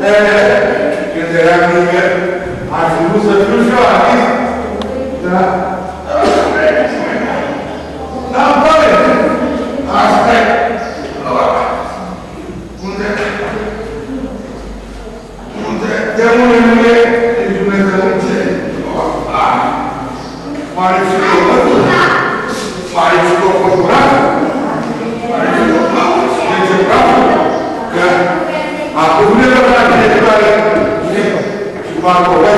Când eram mică, ar fi vrut să fiu și eu artist. Da. Da, băi! Asta e. De unde nu e Dumnezeu în cer? Mare și copătul? Mare și copăturat? Mare și copăturat? Deci e bravo? Că acum nu e la directoare și Marcovea.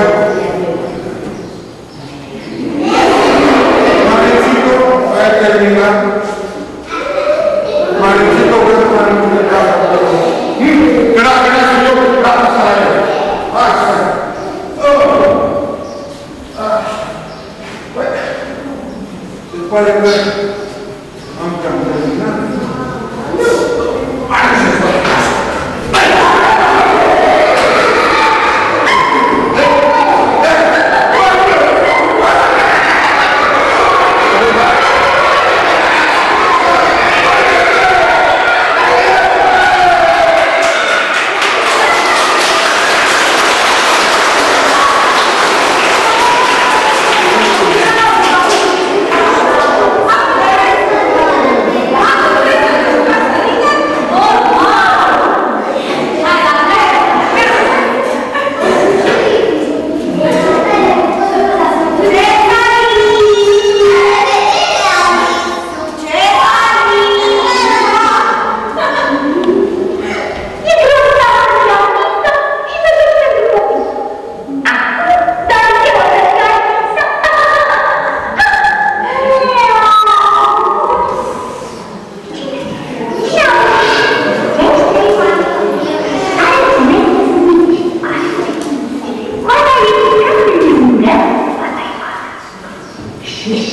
Marețito, ai terminat? Marețito, văd că m-am întâlnit. Era și eu, gata să la el. Așa. Se pare că am cam terminat. Hai să fac asta.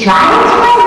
Try